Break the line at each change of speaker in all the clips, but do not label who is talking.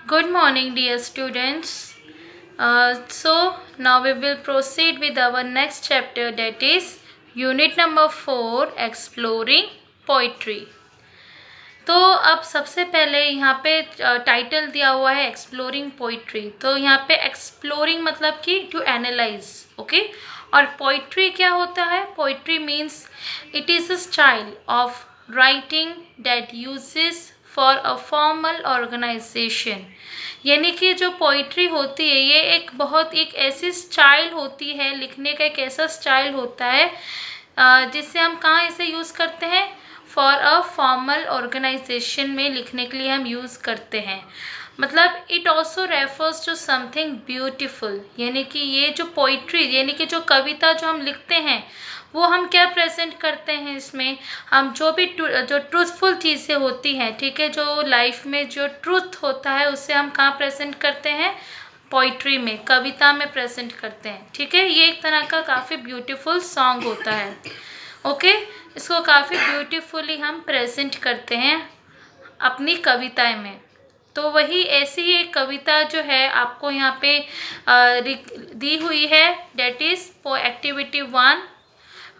Good morning, dear students. So now we will proceed with our next chapter, that is unit number 4, exploring poetry. तो अब सबसे पहले यहाँ पे title दिया हुआ है एक्सप्लोरिंग पोइट्री। तो यहाँ पे एक्सप्लोरिंग मतलब कि टू एनालाइज, ओके। और पोइट्री क्या होता है? Poetry means it is a style of writing that uses for a formal organisation. यानी कि जो पोइट्री होती है ये एक ऐसी स्टाइल होती है, लिखने का एक ऐसा स्टाइल होता है जिससे हम कहाँ इसे यूज़ करते हैं? फॉर अ फॉर्मल ऑर्गेनाइजेशन में लिखने के लिए हम यूज़ करते हैं। मतलब it also refers to something beautiful. यानी कि ये जो पोइट्री यानी कि जो कविता जो हम लिखते हैं वो हम क्या प्रेजेंट करते हैं इसमें? हम जो ट्रूथफुल चीज़ें होती हैं, ठीक है, जो लाइफ में जो ट्रूथ होता है उसे हम कहाँ प्रेजेंट करते हैं? पोइट्री में, कविता में प्रेजेंट करते हैं, ठीक है। ये एक तरह का काफ़ी ब्यूटीफुल सॉन्ग होता है, ओके। इसको काफ़ी ब्यूटीफुली हम प्रेजेंट करते हैं अपनी कविताएं में। तो वही ऐसी ही एक कविता जो है आपको यहाँ पे दी हुई है, that is activity 1,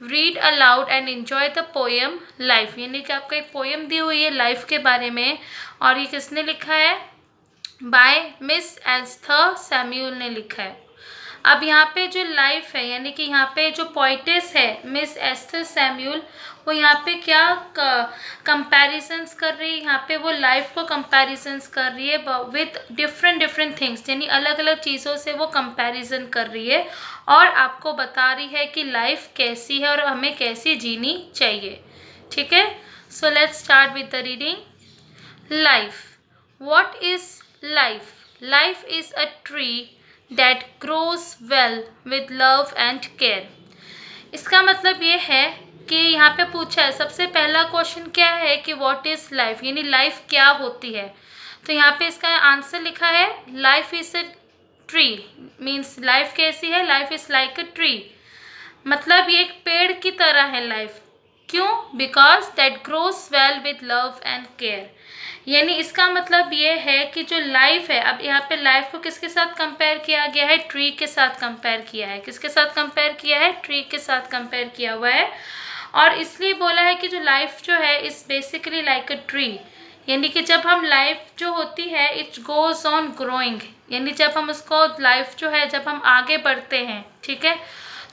read aloud and enjoy the poem life. यानी कि आपको एक पोएम दी हुई है लाइफ के बारे में, और ये किसने लिखा है? बाय मिस एस्थर सैमुअल ने लिखा है। अब यहाँ पे जो लाइफ है यानी कि यहाँ पे जो पोइटेस है मिस एस्थर सैमुअल, वो यहाँ पे क्या कंपैरिजन्स कर रही है? यहाँ पे वो लाइफ को कंपैरिजन्स कर रही है विद डिफरेंट थिंग्स, यानी अलग अलग चीज़ों से वो कंपैरिजन कर रही है और आपको बता रही है कि लाइफ कैसी है और हमें कैसी जीनी चाहिए, ठीक है। So let's start with the reading. Life, what is life? Life is a tree that grows well with love and care। इसका मतलब ये है कि यहाँ पे पूछा है, सबसे पहला क्वेश्चन क्या है कि व्हाट इज़ लाइफ, यानी लाइफ क्या होती है। तो यहाँ पे इसका आंसर लिखा है life is a tree. Means life कैसी है? Life is like a tree, मतलब ये एक पेड़ की तरह है लाइफ। क्यों? Because that grows well with love and care. यानी इसका मतलब ये है कि जो लाइफ है, अब यहाँ पे लाइफ को किसके साथ कंपेयर किया गया है? ट्री के साथ कंपेयर किया है। किसके साथ कंपेयर किया है? ट्री के साथ कंपेयर किया हुआ है। और इसलिए बोला है कि जो लाइफ जो है is basically like a tree. यानी कि जब हम लाइफ जो होती है इट गोज ऑन ग्रोइंग, यानी जब हम उसको लाइफ जो है जब हम आगे बढ़ते हैं, ठीक है,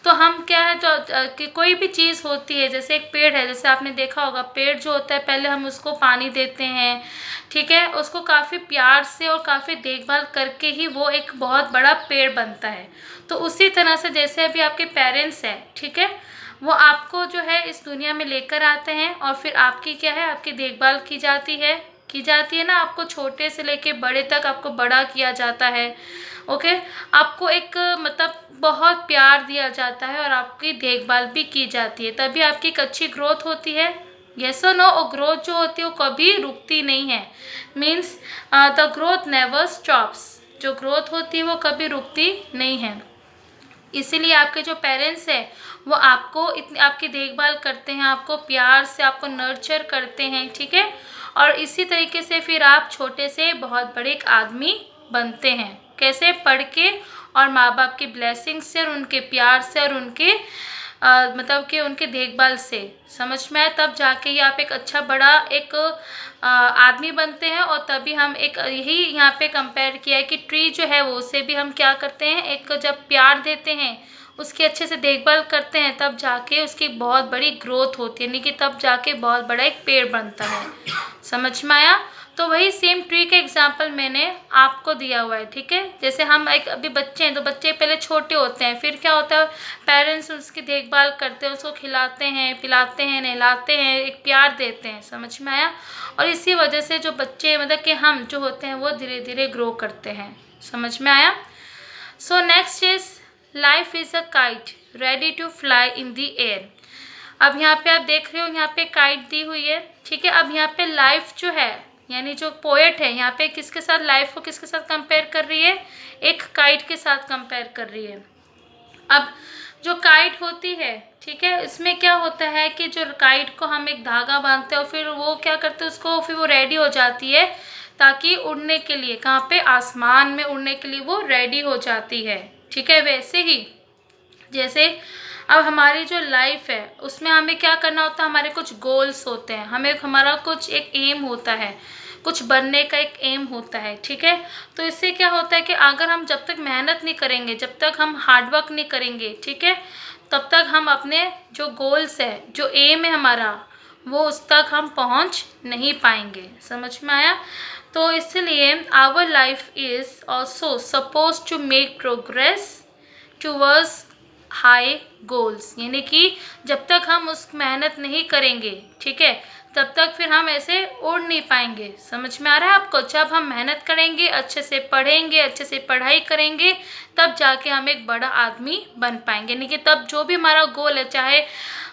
तो हम क्या है जो कि कोई भी चीज़ होती है, जैसे एक पेड़ है, जैसे आपने देखा होगा पेड़ जो होता है पहले हम उसको पानी देते हैं, ठीक है, उसको काफ़ी प्यार से और काफ़ी देखभाल करके ही वो एक बहुत बड़ा पेड़ बनता है। तो उसी तरह से जैसे अभी आपके पेरेंट्स हैं, ठीक है, वो आपको जो है इस दुनिया में लेकर आते हैं और फिर आपकी क्या है, आपकी देखभाल की जाती है ना। आपको छोटे से लेके बड़े तक आपको बड़ा किया जाता है, ओके। आपको एक मतलब बहुत प्यार दिया जाता है और आपकी देखभाल भी की जाती है, तभी आपकी एक अच्छी ग्रोथ होती है। यस और नो? और ग्रोथ जो होती है वो कभी रुकती नहीं है। Means the growth never stops. जो ग्रोथ होती है वो कभी रुकती नहीं है। इसीलिए आपके जो पेरेंट्स हैं वो आपको इतनी आपकी देखभाल करते हैं, आपको प्यार से आपको नर्चर करते हैं, ठीक है। और इसी तरीके से फिर आप छोटे से बहुत बड़े एक आदमी बनते हैं। कैसे? पढ़ के और माँ बाप की ब्लेसिंग से और उनके प्यार से और उनके मतलब कि उनके देखभाल से, समझ में आए, तब जाके ही आप एक अच्छा बड़ा एक आदमी बनते हैं। और तभी हम एक यही यहाँ पे कंपेयर किया है कि ट्री जो है वो उसे भी हम क्या करते हैं, एक जब प्यार देते हैं, उसकी अच्छे से देखभाल करते हैं, तब जाके उसकी बहुत बड़ी ग्रोथ होती है, यानी कि तब जाके बहुत बड़ा एक पेड़ बनता है। समझ में आया? तो वही सेम ट्री का एग्जाम्पल मैंने आपको दिया हुआ है, ठीक है। जैसे हम एक अभी बच्चे हैं तो बच्चे पहले छोटे होते हैं, फिर क्या होता है, पेरेंट्स उसकी देखभाल करते हैं, उसको खिलाते हैं, पिलाते हैं, नहलाते हैं, एक प्यार देते हैं। समझ में आया? और इसी वजह से जो बच्चे मतलब कि हम जो होते हैं वो धीरे धीरे ग्रो करते हैं। समझ में आया? So next is life is a kite ready to fly in the air. अब यहाँ पे आप देख रहे हो यहाँ पे काइट दी हुई है, ठीक है। अब यहाँ पे लाइफ जो है यानी जो पोएट है यहाँ पे किसके साथ, लाइफ को किसके साथ कंपेयर कर रही है? एक काइट के साथ कंपेयर कर रही है। अब जो काइट होती है, ठीक है, इसमें क्या होता है कि जो काइट को हम एक धागा बांधते हैं और फिर वो क्या करते हैं उसको, फिर वो रेडी हो जाती है ताकि उड़ने के लिए, कहाँ पे, आसमान में उड़ने के लिए वो रेडी हो जाती है। ठीक है, वैसे ही जैसे अब हमारी जो लाइफ है उसमें हमें क्या करना होता है, हमारे कुछ गोल्स होते हैं, हमें हमारा कुछ एक एम होता है, कुछ बनने का एक एम होता है। ठीक है, तो इससे क्या होता है कि अगर हम जब तक मेहनत नहीं करेंगे, जब तक हम हार्डवर्क नहीं करेंगे, ठीक है, तब तक हम अपने जो गोल्स है, जो एम है हमारा, वो उस तक हम पहुंच नहीं पाएंगे। समझ में आया? तो इसलिए our life is also suppose to make progress towards high goals, यानी कि जब तक हम उस मेहनत नहीं करेंगे, ठीक है, तब तक फिर हम ऐसे उड़ नहीं पाएंगे। समझ में आ रहा है आपको? जब हम मेहनत करेंगे, अच्छे से पढ़ेंगे, अच्छे से पढ़ाई करेंगे, तब जाके हम एक बड़ा आदमी बन पाएंगे। यानी कि तब जो भी हमारा गोल है, चाहे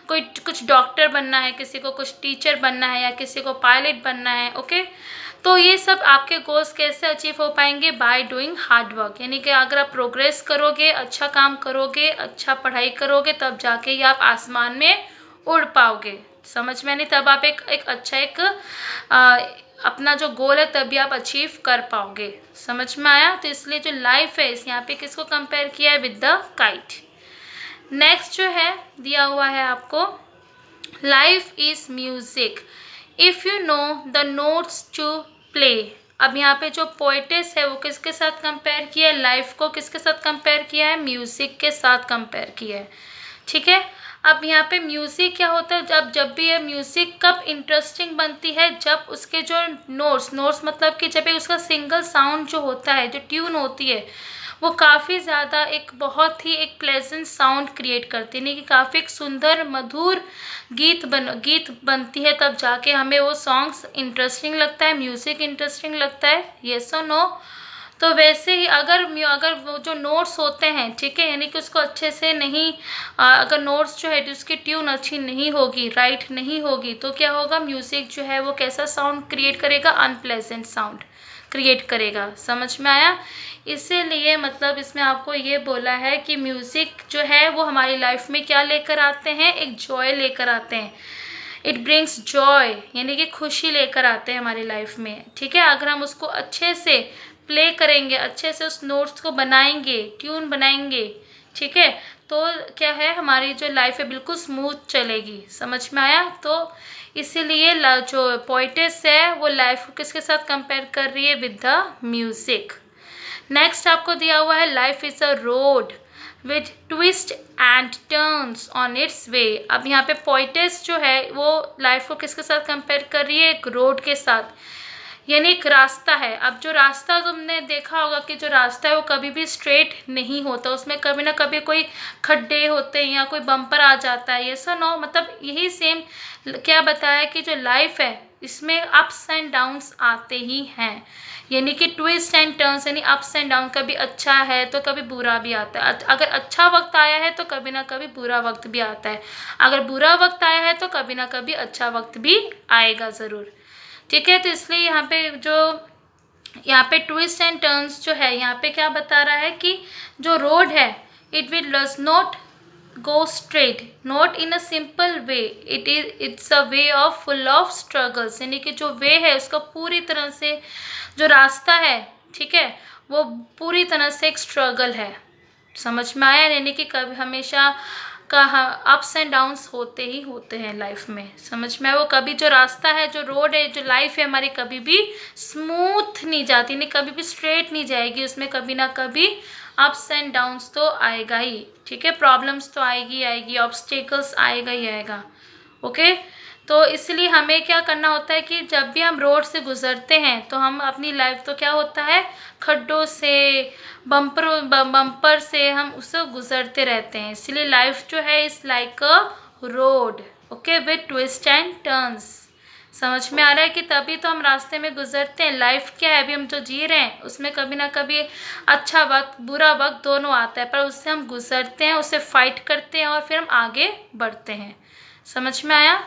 कोई कुछ डॉक्टर बनना है, किसी को कुछ टीचर बनना है, या किसी को पायलट बनना है, ओके, तो ये सब आपके गोल्स कैसे अचीव हो पाएंगे? By doing hard work. यानी कि अगर आप प्रोग्रेस करोगे, अच्छा काम करोगे, अच्छा पढ़ाई करोगे, तब जाके ही आप आसमान में उड़ पाओगे। समझ में नहीं? तब आप एक अच्छा अपना जो गोल है तभी आप अचीव कर पाओगे। समझ में आया? तो इसलिए जो लाइफ है, इस यहाँ पे किसको कंपेयर किया है? With the kite. नेक्स्ट जो है दिया हुआ है आपको, life is music if you know the notes to play. अब यहाँ पे जो पोएटेस है वो किसके साथ कंपेयर किया है? लाइफ को किसके साथ कंपेयर किया है? म्यूजिक के साथ कंपेयर किया है। ठीक है, अब यहाँ पे म्यूजिक क्या होता है? जब भी ये म्यूजिक कब इंटरेस्टिंग बनती है? जब उसके जो नोट्स मतलब कि जब उसका सिंगल साउंड जो होता है, जो ट्यून होती है, वो काफ़ी ज़्यादा एक बहुत ही एक प्लेजेंट साउंड क्रिएट करती है, यानी कि काफ़ी एक सुंदर मधुर गीत बनती है, तब जाके हमें वो सॉन्ग्स इंटरेस्टिंग लगता है, म्यूज़िक इंटरेस्टिंग लगता है। येस और नो? तो वैसे ही अगर वो जो नोट्स होते हैं, ठीक है, यानी कि उसको अच्छे से नहीं, अगर नोट्स जो है उसकी ट्यून अच्छी नहीं होगी, राइट नहीं होगी, तो क्या होगा? म्यूज़िक जो है वो कैसा साउंड क्रिएट करेगा? अनप्लेजेंट साउंड क्रिएट करेगा। समझ में आया? इसीलिए मतलब इसमें आपको ये बोला है कि म्यूज़िक जो है वो हमारी लाइफ में क्या लेकर आते हैं? एक जॉय लेकर आते हैं। इट ब्रिंग्स जॉय, यानी कि खुशी लेकर आते हैं हमारी लाइफ में। ठीक है, अगर हम उसको अच्छे से प्ले करेंगे, अच्छे से उस नोट्स को बनाएंगे, ट्यून बनाएंगे, ठीक है, तो क्या है, हमारी जो लाइफ है बिल्कुल स्मूथ चलेगी। समझ में आया? तो इसीलिए जो पोएटेस है वो लाइफ को किसके साथ कंपेयर कर रही है? With the music. नेक्स्ट आपको दिया हुआ है, life is a road with twist and turns on its way. अब यहाँ पे पोएटेस जो है वो लाइफ को किसके साथ कंपेयर कर रही है? एक रोड के साथ, यानी एक रास्ता है। अब जो रास्ता तुमने देखा होगा कि जो रास्ता है वो कभी भी स्ट्रेट नहीं होता, उसमें कभी ना कभी कोई खड्डे होते हैं या कोई बम्पर आ जाता है। ये सो नो, मतलब यही सेम क्या बताया कि जो लाइफ है इसमें अप्स एंड डाउन्स आते ही हैं, यानी कि ट्विस्ट एंड टर्न्स, यानी अप्स एंड डाउन। कभी अच्छा है तो कभी बुरा भी आता है। अगर अच्छा वक्त आया है तो कभी ना कभी बुरा वक्त भी आता है, अगर बुरा वक्त आया है तो कभी ना कभी अच्छा वक्त भी आएगा ज़रूर। ठीक है, तो इसलिए यहाँ पे ट्विस्ट एंड टर्न्स जो है, यहाँ पे क्या बता रहा है कि जो रोड है, it will does not go straight, not in a simple way, it's a way of full of struggles, यानी कि जो वे है उसका पूरी तरह से जो रास्ता है, ठीक है, वो पूरी तरह से एक स्ट्रगल है। समझ में आया? यानी कि कभी हमेशा का अप्स एंड डाउन्स होते ही होते हैं लाइफ में। समझ में? वो कभी जो रास्ता है, जो रोड है, जो लाइफ है हमारी, कभी भी स्मूथ नहीं जाती, नहीं कभी भी स्ट्रेट नहीं जाएगी, उसमें कभी ना कभी अप्स एंड डाउन्स तो आएगा ही। ठीक है, प्रॉब्लम्स तो आएगी, ऑब्स्टेकल्स आएगा ही आएगा। ओके, तो इसलिए हमें क्या करना होता है कि जब भी हम रोड से गुजरते हैं तो हम अपनी लाइफ तो क्या होता है, खड्डों से, बम्पर से हम उससे गुजरते रहते हैं। इसलिए लाइफ जो है is like a road, okay, with twist and turns. समझ में आ रहा है कि तभी तो हम रास्ते में गुजरते हैं। लाइफ क्या है, अभी हम जो जी रहे हैं उसमें कभी ना कभी अच्छा वक्त, बुरा वक्त दोनों आता है, पर उससे हम गुजरते हैं, उससे फाइट करते हैं और फिर हम आगे बढ़ते हैं। समझ में आया?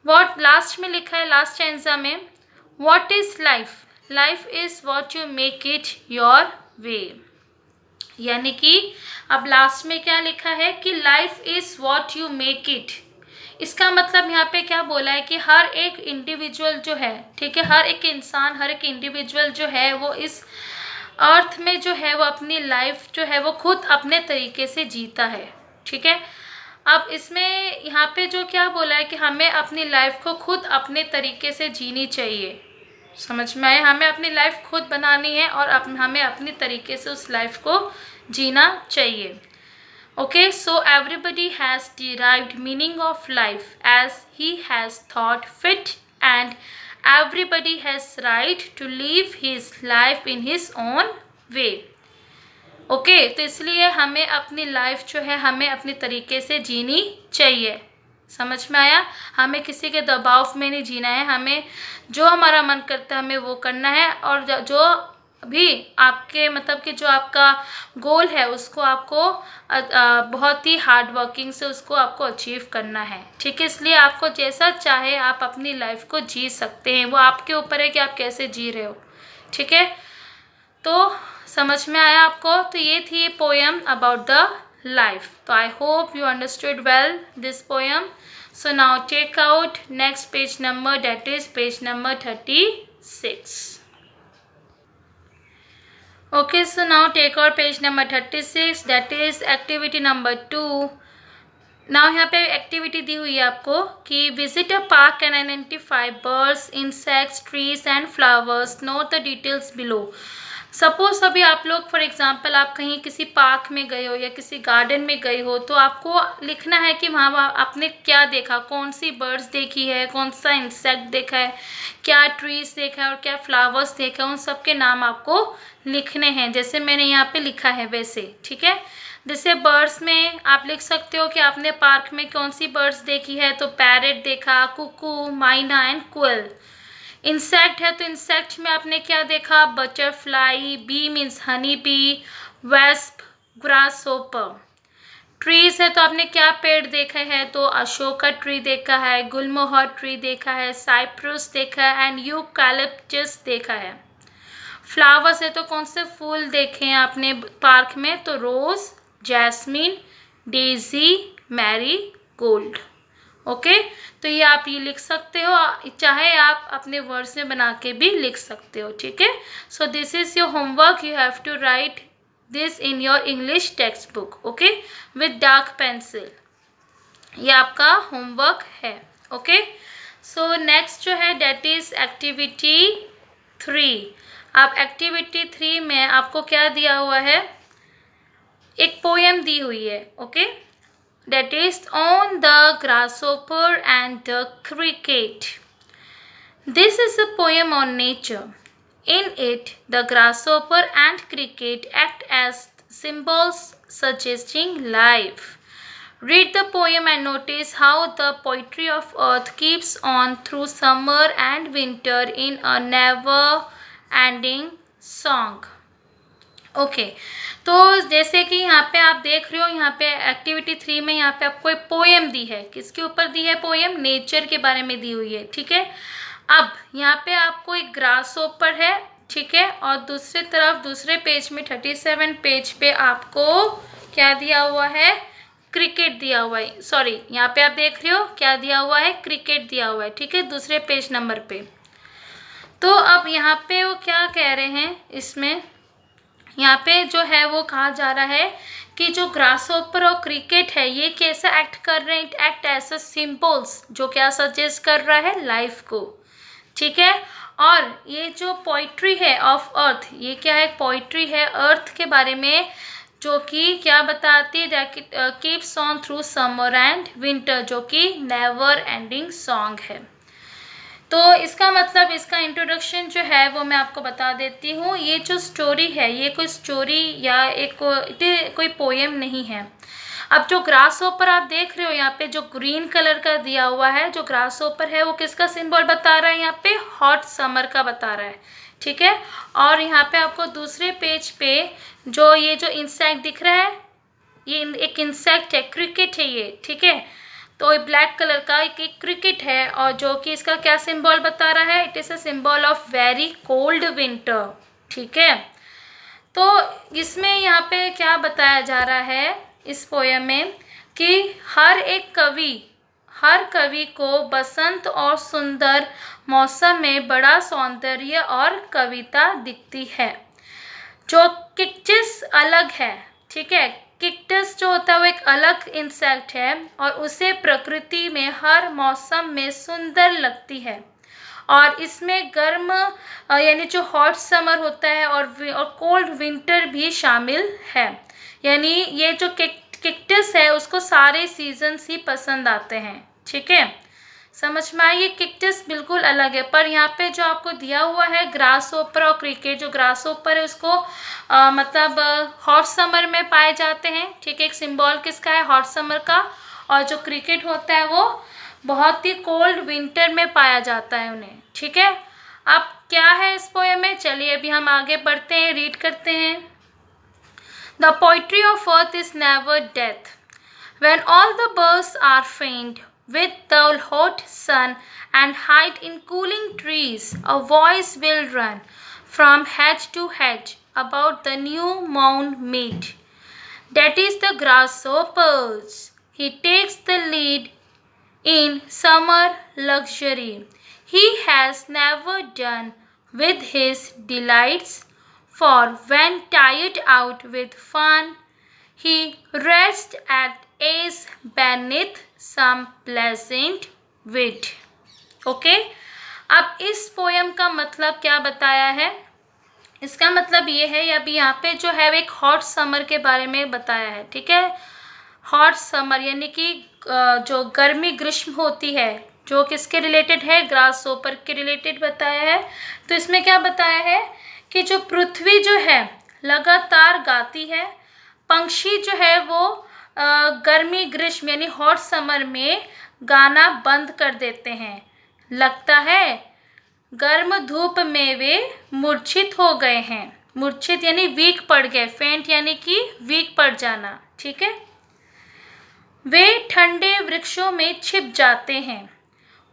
वॉट लास्ट में लिखा है, लास्ट स्टैंजा में, what is life? Life is what you make it your way. यानी कि अब लास्ट में क्या लिखा है कि life is what you make it, इसका मतलब यहाँ पे क्या बोला है कि हर एक इंडिविजुअल जो है, ठीक है, हर एक इंसान, हर एक इंडिविजुअल जो है वो इस अर्थ में जो है वो अपनी लाइफ जो है वो खुद अपने तरीके से जीता है, ठीक है। अब इसमें यहाँ पे जो क्या बोला है कि हमें अपनी लाइफ को खुद अपने तरीके से जीनी चाहिए, समझ में आया? हमें अपनी लाइफ खुद बनानी है और हमें अपनी तरीके से उस लाइफ को जीना चाहिए। Okay, so everybody has derived meaning of life as he has thought fit and everybody has right to live his life in his own way। Okay, तो इसलिए हमें अपनी लाइफ जो है हमें अपने तरीके से जीनी चाहिए, समझ में आया? हमें किसी के दबाव में नहीं जीना है, हमें जो हमारा मन करता है हमें वो करना है, और जो भी आपके मतलब कि जो आपका गोल है उसको आपको बहुत ही हार्ड वर्किंग से उसको आपको अचीव करना है, ठीक है। इसलिए आपको जैसा चाहे आप अपनी लाइफ को जी सकते हैं, वो आपके ऊपर है कि आप कैसे जी रहे हो, ठीक है। तो समझ में आया आपको? तो ये थी पोएम अबाउट द लाइफ। तो I hope you understood well this poem. So now take out next page number, that is page number 36। Okay, so now take out page number 36, that is activity number 2। now यहाँ पे activity दी हुई है आपको कि visit a park and identify birds, insects, trees and flowers, note the details below. Suppose अभी आप लोग for example आप कहीं किसी पार्क में गए हो या किसी गार्डन में गए हो, तो आपको लिखना है कि वहाँ आपने क्या देखा, कौन सी बर्ड्स देखी है, कौन सा इंसेक्ट देखा है, क्या ट्रीज देखा है और क्या फ्लावर्स देखा है, उन सब के नाम आपको लिखने हैं, जैसे मैंने यहाँ पे लिखा है वैसे, ठीक है। जैसे बर्ड्स में आप लिख सकते हो कि आपने पार्क में कौन सी बर्ड्स देखी है, तो पैरेट देखा, कुकू, माइना एंड क्वेल। इंसेक्ट है तो इंसेक्ट में आपने क्या देखा, butterfly, bee means honey bee, wasp, grasshopper. Trees है तो आपने क्या पेड़ देखा है, तो अशोका ट्री देखा है, गुलमोहर ट्री देखा है, साइप्रस देखा है एंड यूकैलिप्टस देखा है। फ्लावर्स है तो कौन से फूल देखे हैं आपने पार्क में, तो rose, jasmine, daisy, marigold. Okay, तो ये आप ये लिख सकते हो, चाहे आप अपने वर्ड्स में बना के भी लिख सकते हो, ठीक है। So this is your homework, you have to write this in your English textbook, okay, with dark pencil. ये आपका होमवर्क है, ओके। सो नेक्स्ट जो है डेट इज एक्टिविटी 3। अब एक्टिविटी 3 में आपको क्या दिया हुआ है, एक पोएम दी हुई है, okay, that is on the grasshopper and the cricket। This is a poem on nature। In it, the grasshopper and cricket act as symbols suggesting life। Read the poem and notice how the poetry of earth keeps on through summer and winter in a never-ending song। Okay, तो जैसे कि यहाँ पे आप देख रहे हो, यहाँ पे एक्टिविटी 3 में यहाँ पे आपको एक पोएम दी है, किसके ऊपर दी है पोएम, नेचर के बारे में दी हुई है, ठीक है। अब यहाँ पे आपको एक ग्रासहोपर है, ठीक है, और दूसरी तरफ दूसरे पेज में 37 पेज पे आपको क्या दिया हुआ है, क्रिकेट दिया हुआ है, सॉरी यहाँ पे आप देख रहे हो क्या दिया हुआ है, क्रिकेट दिया हुआ है, ठीक है, दूसरे पेज नंबर पे। तो अब यहाँ पे वो क्या कह रहे हैं, इसमें यहाँ पे जो है वो कहा जा रहा है कि जो ग्रासहोपर और क्रिकेट है ये कैसे एक्ट कर रहे हैं, एक्ट एज अ सिंबल्स, जो क्या सजेस्ट कर रहा है, लाइफ को, ठीक है। और ये जो पोइट्री है ऑफ अर्थ, ये क्या है, पोइट्री है अर्थ के बारे में, जो कि क्या बताती है, keeps on through summer and winter, जो कि नेवर एंडिंग सॉन्ग है। तो इसका मतलब, इसका इंट्रोडक्शन जो है वो मैं आपको बता देती हूँ। ये जो स्टोरी है ये कोई स्टोरी या एक कोई पोएम नहीं है। अब जो ग्रासहोपर आप देख रहे हो यहाँ पे जो ग्रीन कलर का दिया हुआ है, जो ग्रासहोपर है वो किसका सिंबल बता रहा है, यहाँ पे हॉट समर का बता रहा है, ठीक है। और यहाँ पे आपको दूसरे पेज पे जो ये जो इंसेक्ट दिख रहा है, ये एक इंसेक्ट है, क्रिकेट है ये, ठीक है। तो ये ब्लैक कलर का एक क्रिकेट है, और जो कि इसका क्या सिंबल बता रहा है, it is a symbol of very cold winter, ठीक है। तो इसमें यहाँ पे क्या बताया जा रहा है इस पोएम में कि हर हर कवि को बसंत और सुंदर मौसम में बड़ा सौंदर्य और कविता दिखती है। जो किक्टिस अलग है, ठीक है, किक्टिस जो होता है वो एक अलग इंसेक्ट है और उसे प्रकृति में हर मौसम में सुंदर लगती है। और इसमें गर्म यानी जो हॉट समर होता है और कोल्ड विंटर भी शामिल है। यानी ये जो किक्टिस है उसको सारे सीजन्स ही पसंद आते हैं। ठीक है, समझ में आई? ये किक्टिस बिल्कुल अलग है। पर यहाँ पे जो आपको दिया हुआ है ग्रास ओपर और क्रिकेट, जो ग्रास ओपर है उसको मतलब हॉट समर में पाए जाते हैं। ठीक है, एक सिंबल किसका है? हॉट समर का। और जो क्रिकेट होता है वो बहुत ही कोल्ड विंटर में पाया जाता है उन्हें। ठीक है, अब क्या है इस पोएम में, चलिए अभी हम आगे बढ़ते हैं, रीड करते हैं। The poetry of earth is never death, when all the birds are faint with the hot sun and hide in cooling trees, a voice will run from hedge to hedge about the new mown meat. That is the grasshopper's. He takes the lead in summer luxury. He has never done with his delights, for when tired out with fun, he rests at ease beneath some pleasant weed. Okay, अब इस poem का मतलब क्या बताया है? इसका मतलब ये है, अभी यहाँ पे जो है एक हॉट समर के बारे में बताया है। ठीक है, हॉट समर यानी कि जो गर्मी ग्रीष्म होती है, जो किसके रिलेटेड है? ग्रास ओपर के रिलेटेड बताया है। तो इसमें क्या बताया है कि जो पृथ्वी जो है लगातार गाती है, पंछी जो है वो गर्मी ग्रीष्म यानी हॉट समर में गाना बंद कर देते हैं। लगता है गर्म धूप में वे मूर्छित हो गए हैं। मूर्छित यानी वीक पड़ गए, फेंट यानी कि वीक पड़ जाना। ठीक है, वे ठंडे वृक्षों में छिप जाते हैं।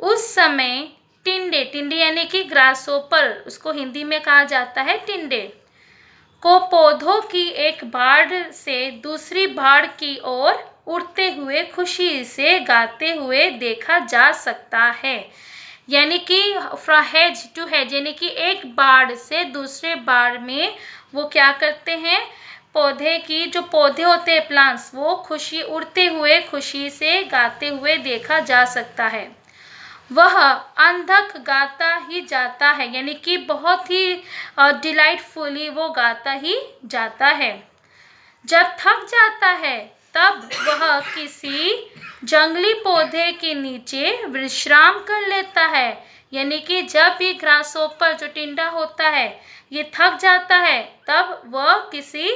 उस समय टिंडे, टिंडे यानी कि ग्रासोपर, उसको हिंदी में कहा जाता है टिंडे, को पौधों की एक बाड़ से दूसरी बाड़ की ओर उड़ते हुए खुशी से गाते हुए देखा जा सकता है। यानी कि फ्रॉम हेज टू हेज, यानी कि एक बाड़ से दूसरे बाड़ में वो क्या करते हैं? पौधे की जो पौधे होते हैं प्लांट्स, वो खुशी उड़ते हुए खुशी से गाते हुए देखा जा सकता है। वह अंधक गाता ही जाता है, यानी कि बहुत ही डिलाइटफुली वो गाता ही जाता है। जब थक जाता है तब वह किसी जंगली पौधे के नीचे विश्राम कर लेता है। यानी कि जब भी ग्रासहोपर जो टिंडा होता है ये थक जाता है, तब वह किसी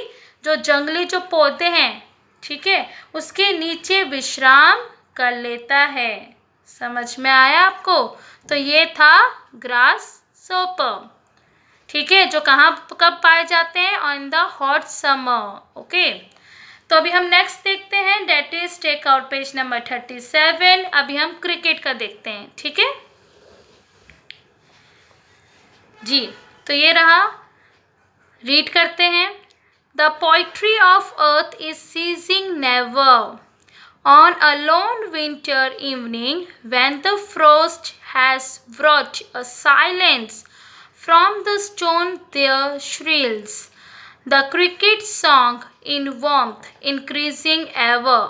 जो जंगली जो पौधे हैं, ठीक है, उसके नीचे विश्राम कर लेता है। समझ में आया आपको? तो ये था ग्रासहोपर। ठीक है, जो कहाँ कब पाए जाते हैं? On the hot summer. Okay, तो अभी हम नेक्स्ट देखते हैं, that is take out page number 37। अभी हम क्रिकेट का देखते हैं। ठीक है जी, तो ये रहा, रीड करते हैं। The poetry of earth is ceasing never on a lone winter evening when the frost has brought a silence from the stone there shrills the cricket song in warmth increasing ever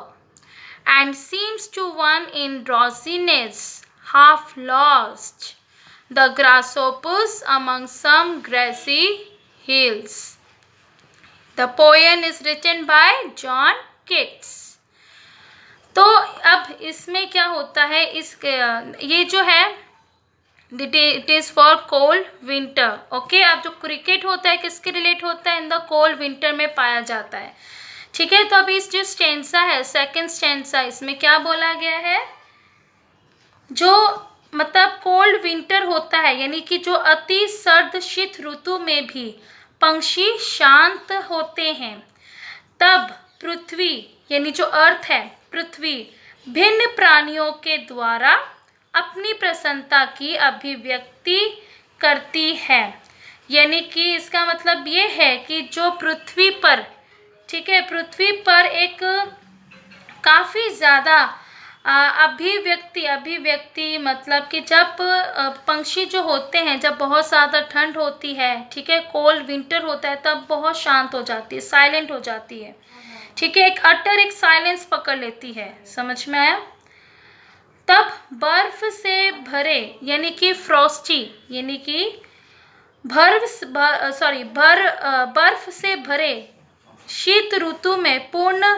and seems to one in drowsiness half lost the grasshoppers among some grassy hills. The poem is written by John Keats. तो अब इसमें क्या होता है, ये जो है it is for cold winter. Okay, अब जो क्रिकेट होता है किसके रिलेट होता है? इन द कोल्ड विंटर में पाया जाता है। ठीक है, तो अभी इस जो स्टेंसा है, सेकंड स्टेंसा, इसमें क्या बोला गया है? जो मतलब कोल्ड विंटर होता है, यानी कि जो अति सर्द शीत ऋतु में भी पंछी शांत होते हैं, तब पृथ्वी यानी जो अर्थ है, पृथ्वी भिन्न प्राणियों के द्वारा अपनी प्रसन्नता की अभिव्यक्ति करती है। यानी कि इसका मतलब ये है कि जो पृथ्वी पर, ठीक है, पृथ्वी पर एक काफ़ी ज़्यादा अभिव्यक्ति मतलब कि जब पंछी जो होते हैं, जब बहुत ज़्यादा ठंड होती है, ठीक है, कोल्ड विंटर होता है, तब बहुत शांत हो जाती है, साइलेंट हो जाती है, ठीक है, एक साइलेंस पकड़ लेती है। समझ में आया? तब बर्फ से भरे यानी कि फ्रॉस्टी यानी कि बर्फ से भरे शीत ऋतु में पूर्ण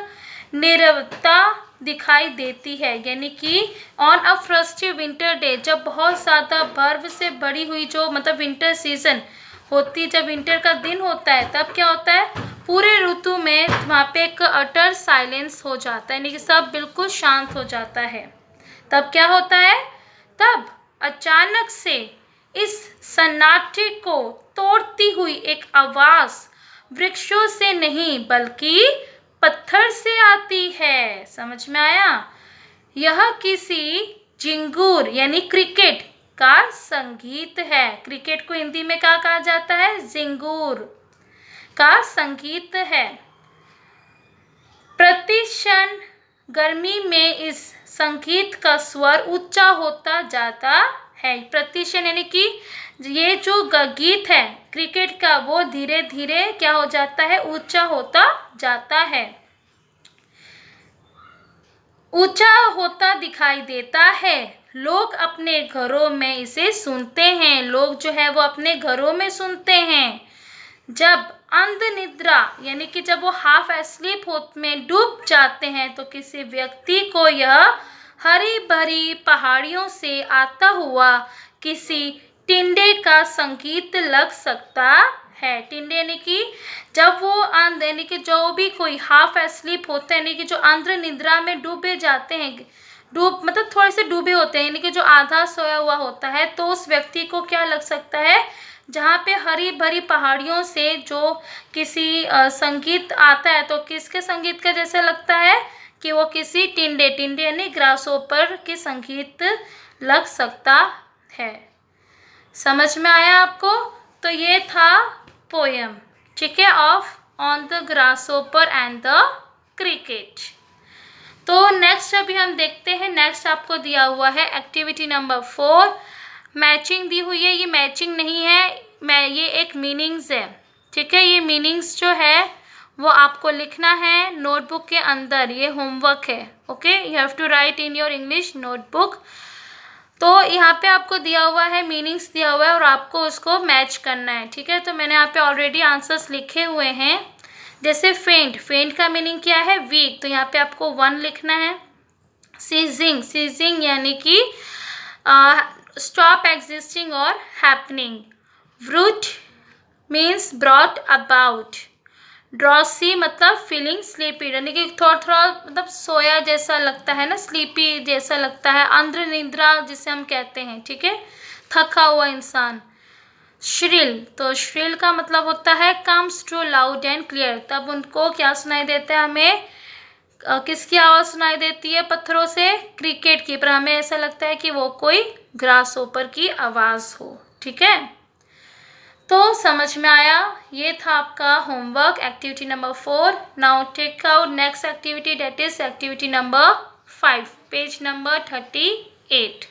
नीरवता दिखाई देती है। यानी कि on a Frosty winter day, जब बहुत ज़्यादा बर्फ से भरी हुई जो मतलब विंटर सीजन होती, जब विंटर का दिन होता है, तब क्या होता है, पूरे ऋतु में वहाँ पे एक अटर साइलेंस हो जाता है, यानी कि सब बिल्कुल शांत हो जाता है। तब क्या होता है, तब अचानक से इस सन्नाटे को तोड़ती हुई एक आवाज वृक्षों से नहीं बल्कि पत्थर से आती है। समझ में आया? यह किसी झिंगुर यानी क्रिकेट का संगीत है। क्रिकेट को हिंदी में क्या कहा जाता है? झिंगुर का संगीत है। प्रतिक्षण गर्मी में इस संगीत का स्वर ऊंचा होता जाता है। प्रतिक्षण यानी कि ये जो गीत है क्रिकेट का, वो धीरे धीरे क्या हो जाता है, ऊंचा होता जाता है, ऊंचा होता दिखाई देता है। लोग अपने घरों में इसे सुनते हैं, लोग जो है वो अपने घरों में सुनते हैं। जब अंध निद्रा यानी कि जब वो हाफ एस्लीप में डूब जाते हैं, तो किसी व्यक्ति को यह हरी भरी पहाड़ियों से आता हुआ किसी टिंडे का संगीत लग सकता है। टिंडे यानी कि जब वो अंध यानी कि जो भी कोई हाफ एस्लीप होते हैं, यानी कि जो अंध निद्रा में डूबे जाते हैं, डूब मतलब थोड़े से डूबे होते हैं, यानी कि जो आधा सोया हुआ होता है, तो उस व्यक्ति को क्या लग सकता है, जहाँ पे हरी भरी पहाड़ियों से जो किसी संगीत आता है, तो किसके संगीत का जैसा लगता है कि वो किसी टिंडे यानी ग्रासहोपर के संगीत लग सकता है। समझ में आया आपको? तो ये था पोयम, ठीक है, of on the grasshopper and the cricket. तो नेक्स्ट अभी हम देखते हैं, नेक्स्ट आपको दिया हुआ है एक्टिविटी नंबर 4, मैचिंग दी हुई है। ये मैचिंग नहीं है, ये एक मीनिंग्स है, ठीक है। ये मीनिंग्स जो है वो आपको लिखना है नोटबुक के अंदर, ये होमवर्क है, okay, you have to write in your English notebook. तो यहाँ पे आपको दिया हुआ है, मीनिंग्स दिया हुआ है और आपको उसको मैच करना है, ठीक है। तो मैंने यहाँ पे ऑलरेडी आंसर्स लिखे हुए हैं। जैसे फेंट का मीनिंग क्या है, वीक, तो यहाँ पे आपको 1 लिखना है। सीजिंग यानी कि स्टॉप एग्जिस्टिंग और happening. Wrought means brought about. Drowsy मतलब फीलिंग स्लीपी, यानी कि थोड़ा मतलब सोया जैसा लगता है ना, स्लीपी जैसा लगता है, अंध्र निद्रा जिसे हम कहते हैं, ठीक है, थका हुआ इंसान। श्रिल, तो श्रिल का मतलब होता है comes to loud and clear, तब उनको क्या सुनाई देता है, हमें किसकी आवाज़ सुनाई देती है, पत्थरों से, क्रिकेट की, पर हमें ऐसा लगता है कि वो कोई ग्रासहोपर की आवाज़ हो, ठीक है। तो समझ में आया? ये था आपका homework activity number 4। Now take out next activity, that is activity number 5, page number 38।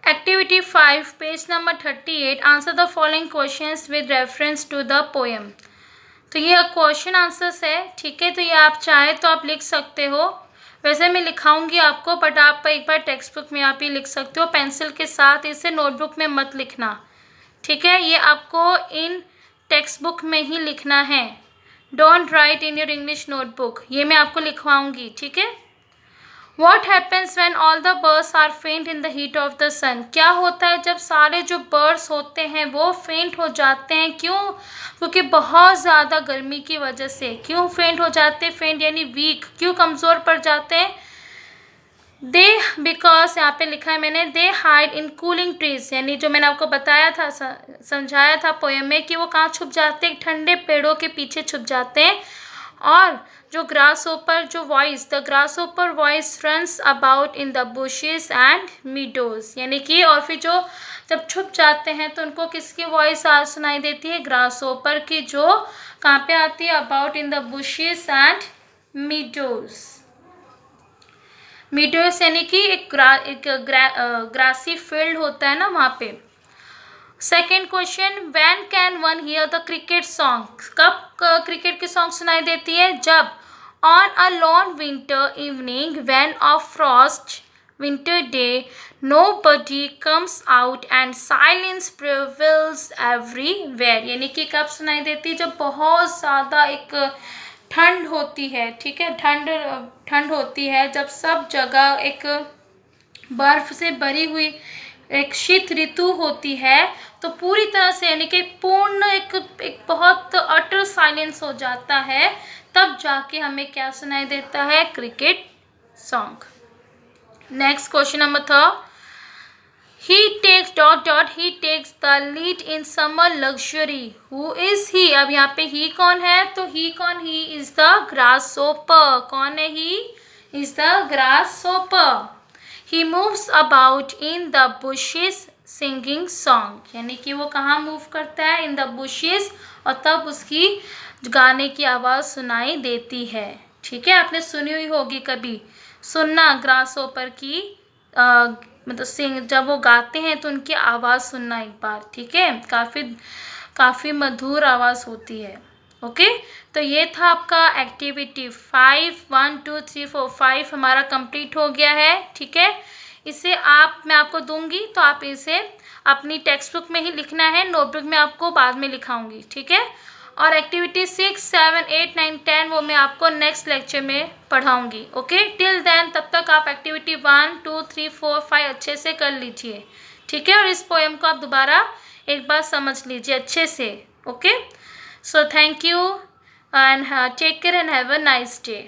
Activity 5, page number 38, answer the following questions with reference to the poem. तो ये क्वेश्चन आंसर्स है, ठीक है। तो ये आप चाहे तो आप लिख सकते हो, वैसे मैं लिखाऊंगी आपको, बट आप एक बार टेक्स्ट बुक में आप ही लिख सकते हो पेंसिल के साथ, इसे नोटबुक में मत लिखना, ठीक है। ये आपको इन टेक्स्ट बुक में ही लिखना है, don't write in your English notebook, ये मैं आपको लिखवाऊंगी, ठीक है। What happens when all the birds are faint in the heat of the sun? क्या होता है जब सारे जो बर्ड्स होते हैं वो फेंट हो जाते हैं, क्यों? क्योंकि बहुत ज़्यादा गर्मी की वजह से। क्यों फेंट हो जाते हैं? फेंट यानी वीक, क्यों कमज़ोर पड़ जाते हैं? दे, बिकॉज यहाँ पे लिखा है मैंने, दे हाइड इन कूलिंग ट्रीज, यानी जो मैंने आपको बताया था, समझाया था पोएम में, कि वो कहाँ छुप जाते हैं, ठंडे पेड़ों के पीछे छुप जाते हैं। और जो ग्रासहोपर जो voice, the grasshopper voice runs about in the bushes and meadows, यानी कि और फिर जो जब छुप जाते हैं तो उनको किसकी वॉइस सुनाई देती है? ग्रासहोपर की, जो कहाँ पे आती है? About in the bushes and meadows, meadows यानी कि एक ग्रासी फील्ड होता है ना वहाँ पे। Second question, when can one here the cricket song, कब क्रिकेट की सॉन्ग सुनाई देती है? जब on a lawn winter evening when a Frost winter day, nobody comes out and silence prevails everywhere। यानी कि कब सुनाई देती है? जब बहुत ज़्यादा एक ठंड होती है, ठीक है, ठंड होती है, जब सब जगह एक बर्फ से भरी हुई एक शीत ऋतु होती है, तो पूरी तरह से यानी कि पूर्ण एक बहुत अटर साइलेंस हो जाता है, तब जाके हमें क्या सुनाई देता है? Cricket song. Next question number 3, he takes ... he takes the lead in summer luxury, who is he? अब यहाँ पे he कौन है? तो he कौन? he is the grasshopper। कौन है he? is the grasshopper। he moves about in the bushes singing song, यानी कि वो कहाँ मूव करता है? in the bushes, और तब उसकी गाने की आवाज़ सुनाई देती है। ठीक है, आपने सुनी हुई होगी कभी, सुनना ग्रास ओपर की मतलब सिंग, जब वो गाते हैं तो उनकी आवाज़ सुनना एक बार, ठीक है, काफ़ी मधुर आवाज़ होती है। ओके, तो ये था आपका एक्टिविटी 5, 1 2 3 4 5 हमारा कंप्लीट हो गया है। ठीक है, इसे मैं आपको दूंगी, तो आप इसे अपनी टेक्स्ट बुक में ही लिखना है, नोटबुक में आपको बाद में लिखाऊंगी। ठीक है, और एक्टिविटी 6, 7, 8, 9, 10 वो मैं आपको नेक्स्ट लेक्चर में पढ़ाऊंगी। ओके, टिल देन तब तक आप एक्टिविटी 1 2 3 4 5 अच्छे से कर लीजिए। ठीक है, और इस पोएम को आप दोबारा एक बार समझ लीजिए अच्छे से। Okay, so thank you and take care and have a nice day.